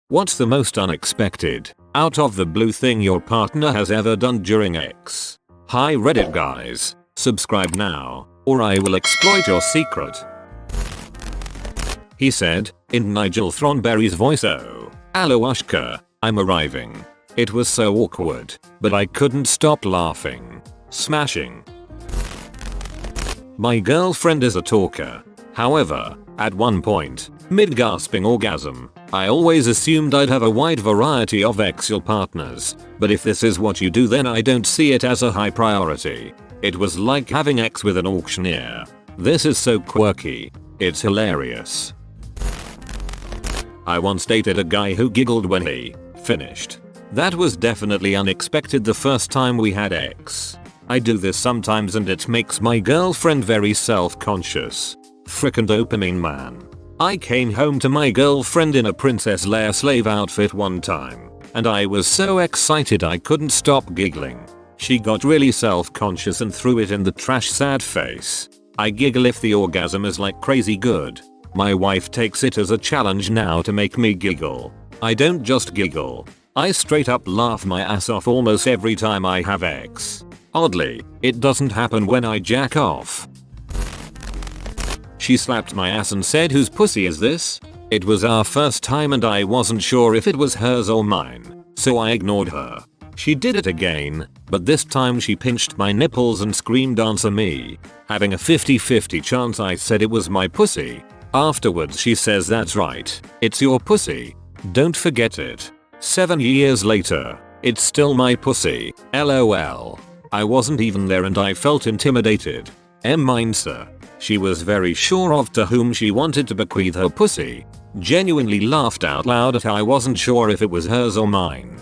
What's the most unexpected, out of the blue thing your partner has ever done during X? Hi Reddit guys, subscribe now, or I will exploit your secret. He said, in Nigel Thornberry's voice. Oh, hello Ashka, I'm arriving. It was so awkward, but I couldn't stop laughing. Smashing. My girlfriend is a talker. However, at one point, mid-gasping orgasm, I always assumed I'd have a wide variety of sexual partners, but if this is what you do then I don't see it as a high priority. It was like having sex with an auctioneer. This is so quirky. It's hilarious. I once dated a guy who giggled when he finished. That was definitely unexpected the first time we had sex. I do this sometimes and it makes my girlfriend very self-conscious. Frickin' dopamine man. I came home to my girlfriend in a Princess Leia slave outfit one time, and I was so excited I couldn't stop giggling. She got really self-conscious and threw it in the trash sad face. I giggle if the orgasm is like crazy good. My wife takes it as a challenge now to make me giggle. I don't just giggle. I straight up laugh my ass off almost every time I have sex. Oddly, it doesn't happen when I jack off. She slapped my ass and said, "Whose pussy is this?" It was our first time and I wasn't sure if it was hers or mine, so I ignored her. She did it again, but this time she pinched my nipples and screamed "Answer me." Having a 50-50 chance I said it was my pussy. Afterwards she says, "That's right, it's your pussy. Don't forget it." 7 years later, it's still my pussy, lol. I wasn't even there and I felt intimidated. Mine sir. She was very sure of to whom she wanted to bequeath her pussy. Genuinely laughed out loud at how I wasn't sure if it was hers or mine.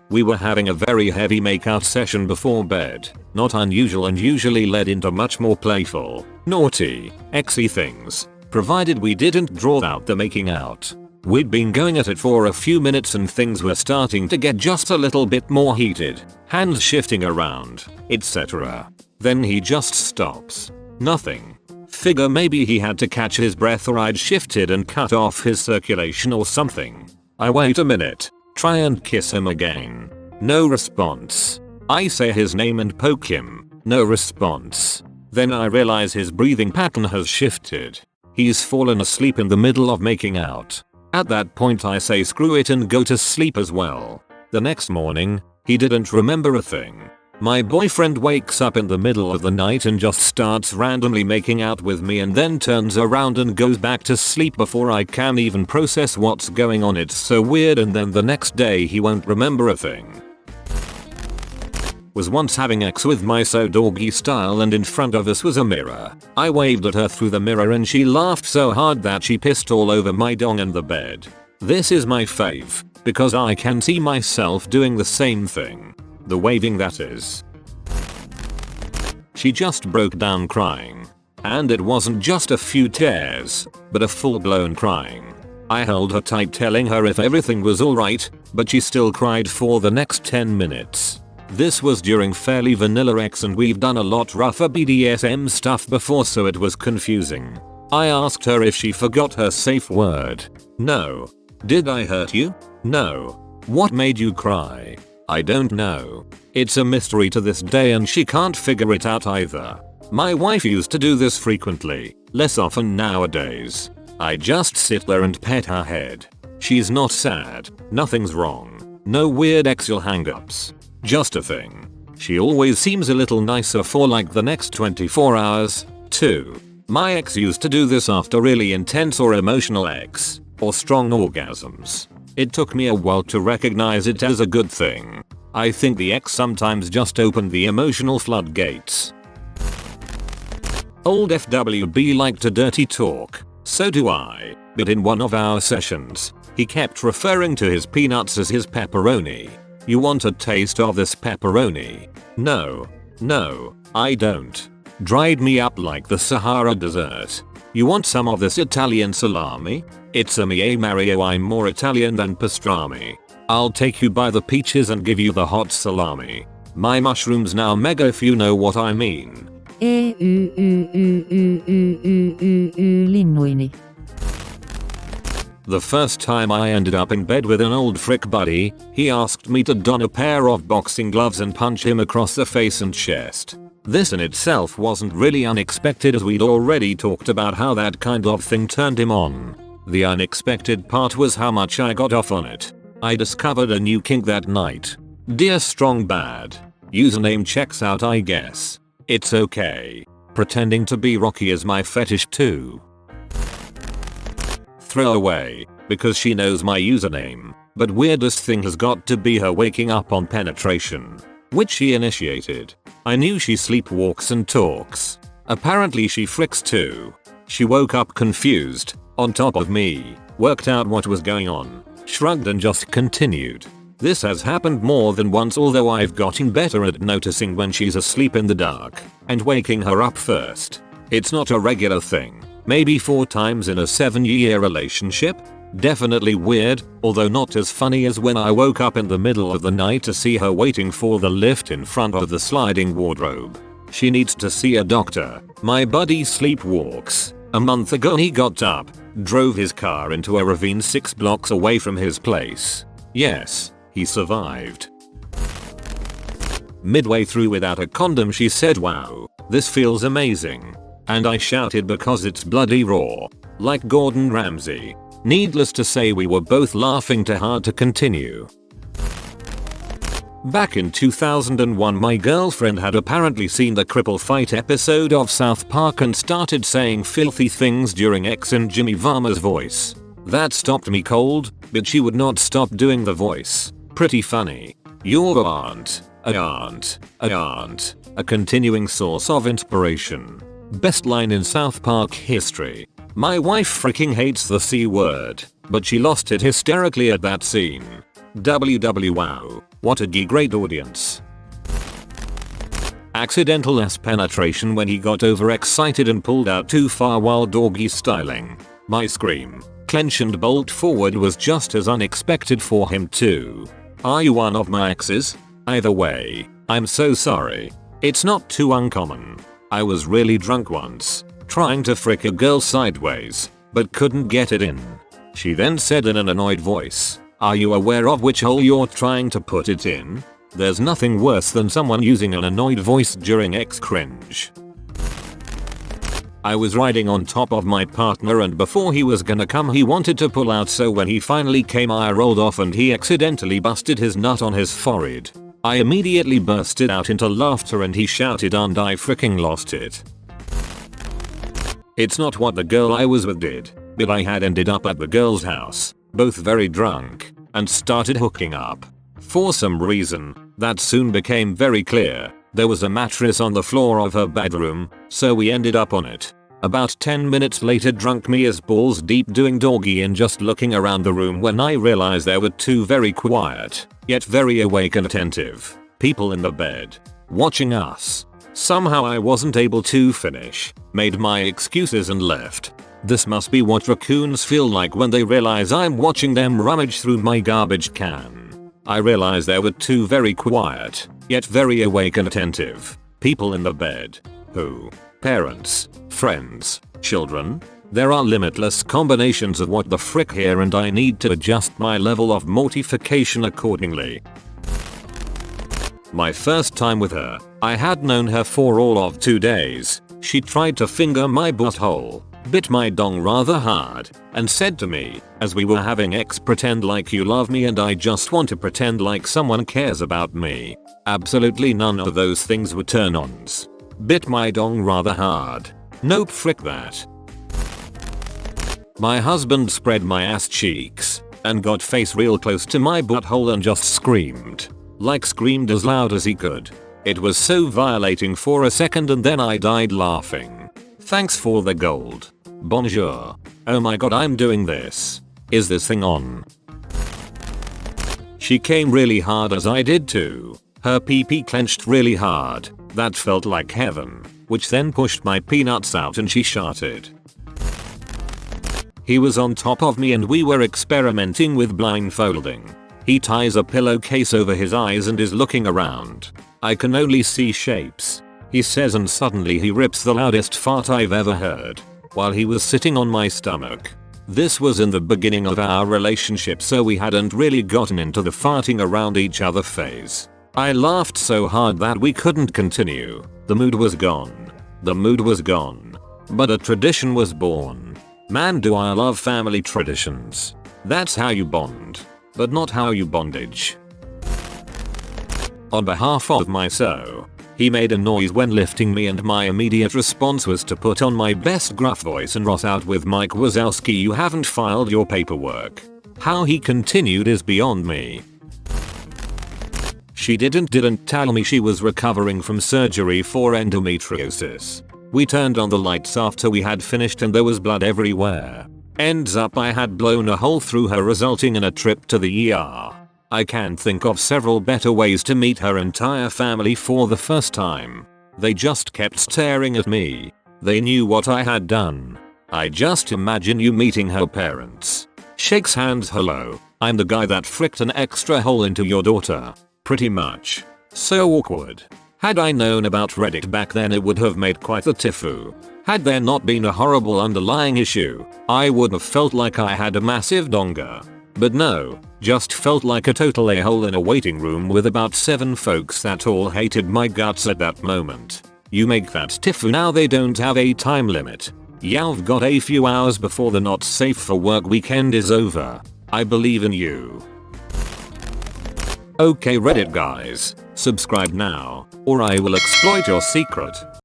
We were having a very heavy makeout session before bed, not unusual and usually led into much more playful, naughty, exy things, provided we didn't draw out the making out. We'd been going at it for a few minutes and things were starting to get just a little bit more heated, hands shifting around, etc. Then he just stops. Nothing. Figure maybe he had to catch his breath or I'd shifted and cut off his circulation or something. I wait a minute, try and kiss him again. No response. I say his name and poke him. No response. Then I realize his breathing pattern has shifted. He's fallen asleep in the middle of making out. At that point I say screw it and go to sleep as well. The next morning, he didn't remember a thing. My boyfriend wakes up in the middle of the night and just starts randomly making out with me and then turns around and goes back to sleep before I can even process what's going on. It's so weird, and then the next day he won't remember a thing. Was once having sex with my so doggy style and in front of us was a mirror. I waved at her through the mirror and she laughed so hard that she pissed all over my dong and the bed. This is my fave, because I can see myself doing the same thing. The waving, that is. She just broke down crying. And it wasn't just a few tears, but a full-blown crying. I held her tight telling her if everything was alright, but she still cried for the next 10 minutes. This was during fairly vanilla sex and we've done a lot rougher BDSM stuff before, so it was confusing. I asked her if she forgot her safe word. No. Did I hurt you? No. What made you cry? I don't know. It's a mystery to this day and she can't figure it out either. My wife used to do this frequently, less often nowadays. I just sit there and pet her head. She's not sad, nothing's wrong, no weird sexual hang-ups. Just a thing. She always seems a little nicer for like the next 24 hours, too. My ex used to do this after really intense or emotional sex, or strong orgasms. It took me a while to recognize it as a good thing. I think the ex sometimes just opened the emotional floodgates. Old FWB liked to dirty talk, so do I, but in one of our sessions, he kept referring to his peanuts as his pepperoni. You want a taste of this pepperoni? No. No, I don't. Dried me up like the Sahara Desert. You want some of this Italian salami? It's a mie Mario, I'm more Italian than pastrami. I'll take you by the peaches and give you the hot salami. My mushrooms now mega, if you know what I mean. Linnuini. The first time I ended up in bed with an old frick buddy, he asked me to don a pair of boxing gloves and punch him across the face and chest. This in itself wasn't really unexpected, as we'd already talked about how that kind of thing turned him on. The unexpected part was how much I got off on it. I discovered a new kink that night. Dear Strong Bad. Username checks out, I guess. It's okay. Pretending to be Rocky is my fetish too. Throwaway, because she knows my username, but weirdest thing has got to be her waking up on penetration, which she initiated. I knew she sleepwalks and talks. Apparently she fricks too. She woke up confused, on top of me, worked out what was going on, shrugged and just continued. This has happened more than once, although I've gotten better at noticing when she's asleep in the dark and waking her up first. It's not a regular thing. Maybe 4 times in a 7-year relationship? Definitely weird, although not as funny as when I woke up in the middle of the night to see her waiting for the lift in front of the sliding wardrobe. She needs to see a doctor. My buddy sleepwalks. A month ago he got up, drove his car into a ravine 6 blocks away from his place. Yes, he survived. Midway through without a condom she said, "Wow, this feels amazing." And I shouted because it's bloody raw. Like Gordon Ramsay. Needless to say, we were both laughing too hard to continue. Back in 2001, my girlfriend had apparently seen the cripple fight episode of South Park and started saying filthy things during X and Jimmy Varma's voice. That stopped me cold, but she would not stop doing the voice. Pretty funny. Your aunt, a continuing source of inspiration. Best line in South Park history. My wife freaking hates the C word, but she lost it hysterically at that scene. Wow, what a great audience. Accidental ass penetration when he got overexcited and pulled out too far while doggy styling. My scream, clench and bolt forward, was just as unexpected for him too. Are you one of my exes? Either way, I'm so sorry. It's not too uncommon. I was really drunk once, trying to frick a girl sideways, but couldn't get it in. She then said in an annoyed voice, "Are you aware of which hole you're trying to put it in?" There's nothing worse than someone using an annoyed voice during X cringe. I was riding on top of my partner and before he was gonna come he wanted to pull out, so when he finally came I rolled off and he accidentally busted his nut on his forehead. I immediately bursted out into laughter and he shouted and I freaking lost it. It's not what the girl I was with did, but I had ended up at the girl's house, both very drunk, and started hooking up. For some reason, that soon became very clear. There was a mattress on the floor of her bedroom, so we ended up on it. About 10 minutes later, drunk me as balls deep doing doggy and just looking around the room when I realized there were 2 very quiet, yet very awake and attentive people in the bed, watching us. Somehow I wasn't able to finish, made my excuses and left. This must be what raccoons feel like when they realize I'm watching them rummage through my garbage can. I realized there were 2 very quiet, yet very awake and attentive people in the bed. Who? Parents, friends, children? There are limitless combinations of what the frick here, and I need to adjust my level of mortification accordingly. My first time with her, I had known her for all of 2 days. She tried to finger my butthole, bit my dong rather hard, and said to me, as we were having X, "Pretend like you love me," and I just want to pretend like someone cares about me. Absolutely none of those things were turn-ons. Bit my dong rather hard. Nope, frick that. My husband spread my ass cheeks and got face real close to my butthole and just screamed. Like screamed as loud as he could. It was so violating for a second and then I died laughing. Thanks for the gold. Bonjour. Oh my god, I'm doing this. Is this thing on? She came really hard as I did too. Her pee-pee clenched really hard. That felt like heaven, which then pushed my peanuts out and she sharted. He was on top of me and we were experimenting with blindfolding. He ties a pillowcase over his eyes and is looking around. I can only see shapes, he says, and suddenly he rips the loudest fart I've ever heard while he was sitting on my stomach. This was in the beginning of our relationship, so we hadn't really gotten into the farting around each other phase. I laughed so hard that we couldn't continue. The mood was gone. The mood was gone. But a tradition was born. Man, do I love family traditions. That's how you bond. But not how you bondage. On behalf of my so. He made a noise when lifting me and my immediate response was to put on my best gruff voice and rot out with Mike Wazowski, you haven't filed your paperwork. How he continued is beyond me. She didn't tell me she was recovering from surgery for endometriosis. We turned on the lights after we had finished and there was blood everywhere. Ends up I had blown a hole through her, resulting in a trip to the ER. I can think of several better ways to meet her entire family for the first time. They just kept staring at me. They knew what I had done. I just imagine you meeting her parents. Shakes hands, hello, I'm the guy that fricked an extra hole into your daughter. Pretty much. So awkward. Had I known about Reddit back then, it would have made quite a tifu. Had there not been a horrible underlying issue, I would have felt like I had a massive donga. But no, just felt like a total a-hole in a waiting room with about 7 folks that all hated my guts at that moment. You make that tifu now, they don't have a time limit. You've got a few hours before the not safe for work weekend is over. I believe in you. Okay Reddit guys, subscribe now, or I will exploit your secret.